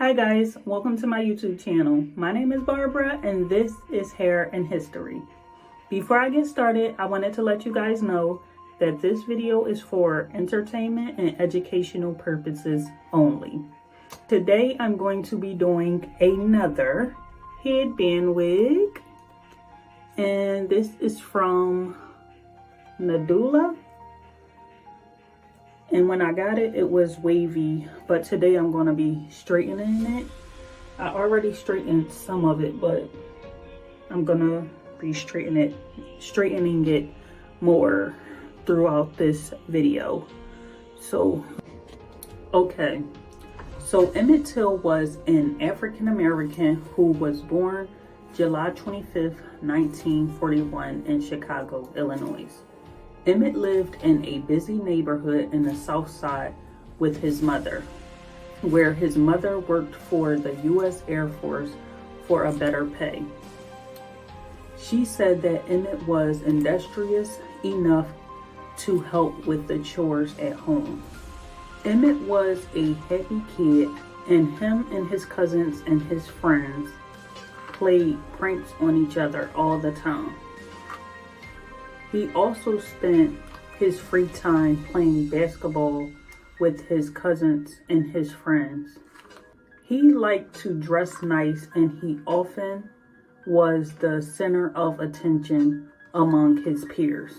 Hi guys, welcome to my YouTube channel. My name is Barbara and this is Hair and History. Before I get started, I wanted to let you guys know that this video is for entertainment and educational purposes only. Today I'm going to be doing another headband wig, and this is from Nadula. And when I got it, it was wavy, but today I'm going to be straightening it. I already straightened some of it, but I'm going to be straightening it more throughout this video. So, okay. So Emmett Till was an African American who was born July 25th, 1941 in Chicago, Illinois. Emmett lived in a busy neighborhood in the South Side with his mother, where his mother worked for the U.S. Air Force for a better pay. She said that Emmett was industrious enough to help with the chores at home. Emmett was a happy kid, and him and his cousins and his friends played pranks on each other all the time. He also spent his free time playing basketball with his cousins and his friends. He liked to dress nice, and he often was the center of attention among his peers.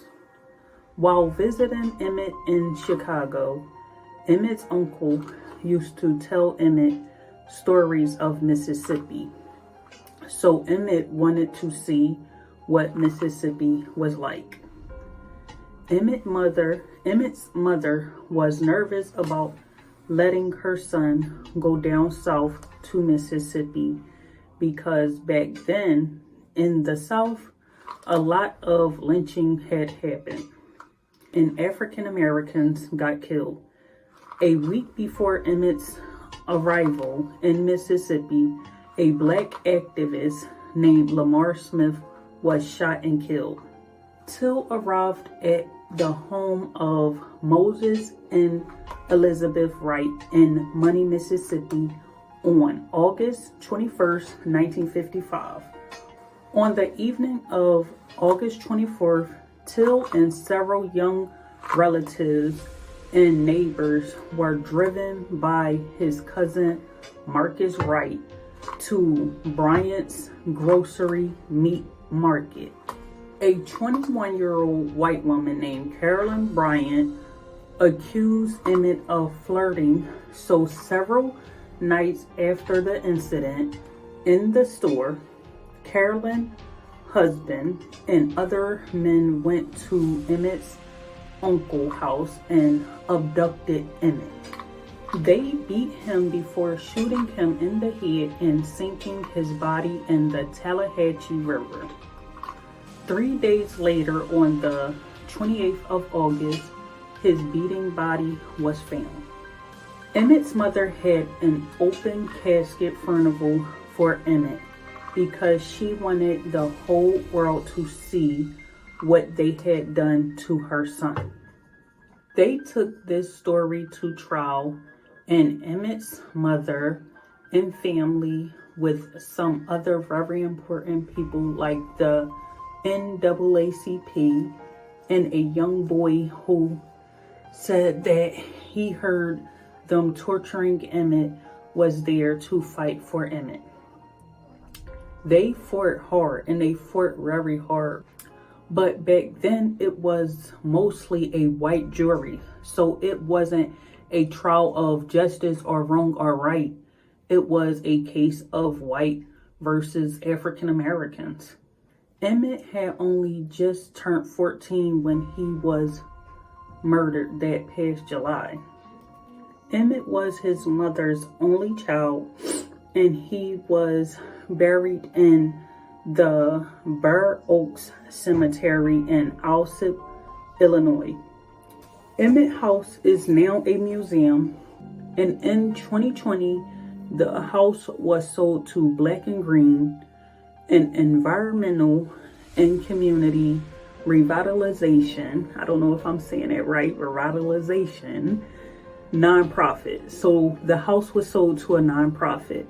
While visiting Emmett in Chicago, Emmett's uncle used to tell Emmett stories of Mississippi. So Emmett wanted to see what Mississippi was like. Emmett's mother was nervous about letting her son go down south to Mississippi because back then in the South, a lot of lynching had happened and African Americans got killed. A week before Emmett's arrival in Mississippi, a black activist named Lamar Smith was shot and killed. Till arrived at the home of Moses and Elizabeth Wright in Money, Mississippi on August 21st, 1955. On the evening of August 24th, Till and several young relatives and neighbors were driven by his cousin Marcus Wright to Bryant's Grocery Meat Market. A 21-year-old white woman named Carolyn Bryant accused Emmett of flirting, so several nights after the incident in the store, Carolyn's husband and other men went to Emmett's uncle's house and abducted Emmett. They beat him before shooting him in the head and sinking his body in the Tallahatchie River. 3 days later, on the 28th of August, his beating body was found. Emmett's mother had an open casket funeral for Emmett because she wanted the whole world to see what they had done to her son. They took this story to trial, and Emmett's mother and family, with some other very important people like the NAACP and a young boy who said that he heard them torturing Emmett, was there to fight for Emmett. They fought hard, and they fought very hard. But back then it was mostly a white jury, so it wasn't a trial of justice or wrong or right. It was a case of white versus African Americans. Emmett had only just turned 14 when he was murdered that past July. Emmett was his mother's only child, and he was buried in the Burr Oaks Cemetery in Alsip, Illinois. Emmett House is now a museum, and in 2020, the house was sold to Black and Green, an environmental and community revitalization, I don't know if I'm saying it right, revitalization nonprofit. So the house was sold to a nonprofit.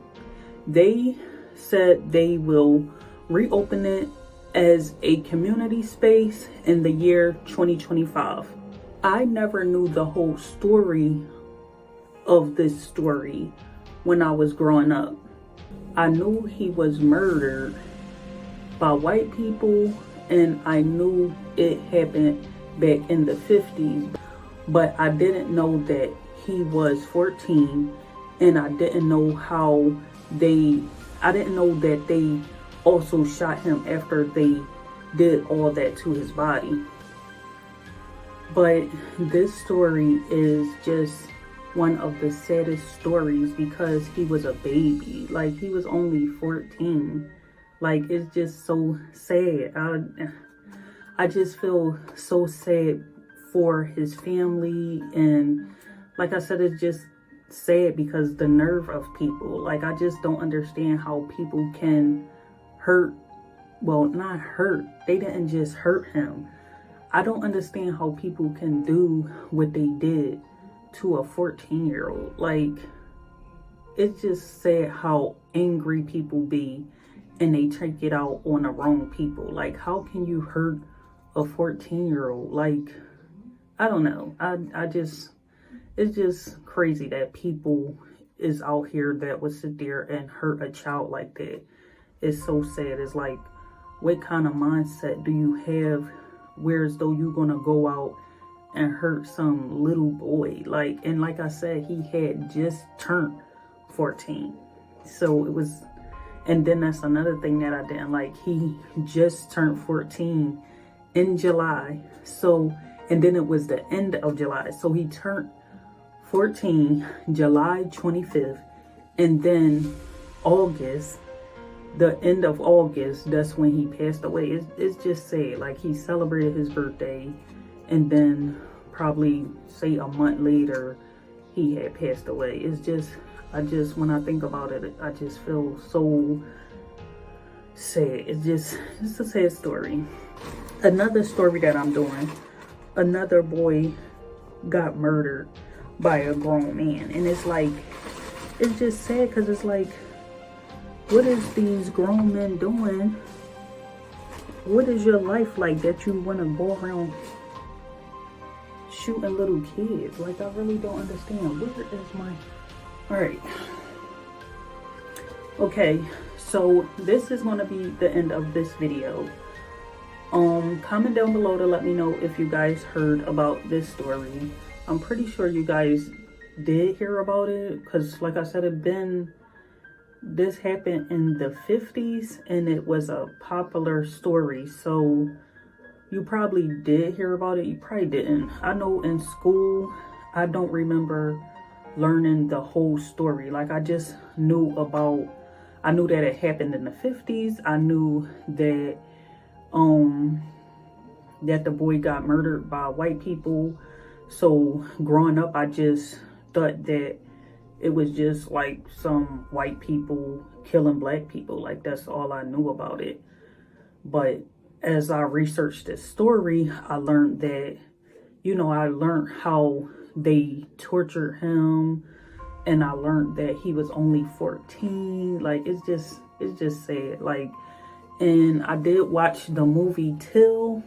They said they will reopen it as a community space in the year 2025. I never knew the whole story of this story when I was growing up. I knew he was murdered by white people, and I knew it happened back in the 50s, but I didn't know that he was 14, and I didn't know I didn't know that they also shot him after they did all that to his body. But this story is just one of the saddest stories because he was a baby. Like, he was only 14. Like, it's just so sad. I just feel so sad for his family, and like I said, it's just sad because the nerve of people. Like, I just don't understand how people can hurt, well, not hurt, they didn't just hurt him. I don't understand how people can do what they did to a 14-year-old. Like, it's just sad how angry people be and they take it out on the wrong people. Like, how can you hurt a 14-year-old? Like, I don't know. It's just crazy that people is out here that would sit there and hurt a child like that. It's so sad. It's like, what kind of mindset do you have whereas though you're gonna go out and hurt some little boy? Like, and like I said, he had just turned 14. So it was, and then that's another thing that I didn't like. He just turned 14 in July. So, and then it was the end of July. So he turned 14 July 25th, and then August, the end of August, that's when he passed away. It's just sad. Like, he celebrated his birthday, and then probably say a month later he had passed away. It's just, when I think about it, I just feel so sad. It's a sad story. Another story that I'm doing, another boy got murdered by a grown man, and it's like, it's just sad because it's like, what is these grown men doing? What is your life like that you want to go around shooting little kids? Like, I really don't understand. Where is my... All right. Okay, so this is going to be the end of this video. Comment down below to let me know if you guys heard about this story. I'm pretty sure you guys did hear about it because, like I said, this happened in the 50s and it was a popular story. So you probably did hear about it. You probably didn't. I know in school, I don't remember learning the whole story. Like, I just knew I knew that it happened in the 50s. I knew that that the boy got murdered by white people. So growing up, I just thought that it was just like some white people killing black people. Like, that's all I knew about it. But as I researched this story, I learned that, you know, I learned how they tortured him, and I learned that he was only 14. Like, it's just sad. Like, and I did watch the movie Till.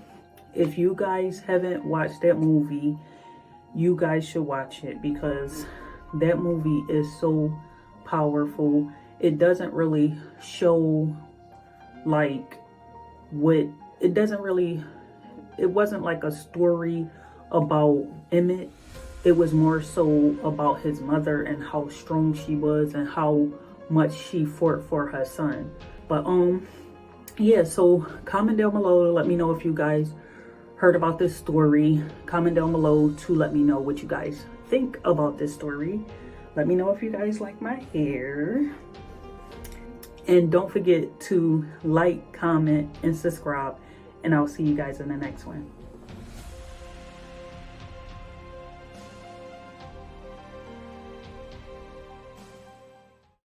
If you guys haven't watched that movie, you guys should watch it because that movie is so powerful. It doesn't really show like it wasn't like a story about Emmett. It was more so about his mother and how strong she was and how much she fought for her son. But yeah, so comment down below to let me know if you guys heard about this story. Comment down below to let me know what you guys think about this story. Let me know if you guys like my hair. And don't forget to like, comment, and subscribe. And I'll see you guys in the next one.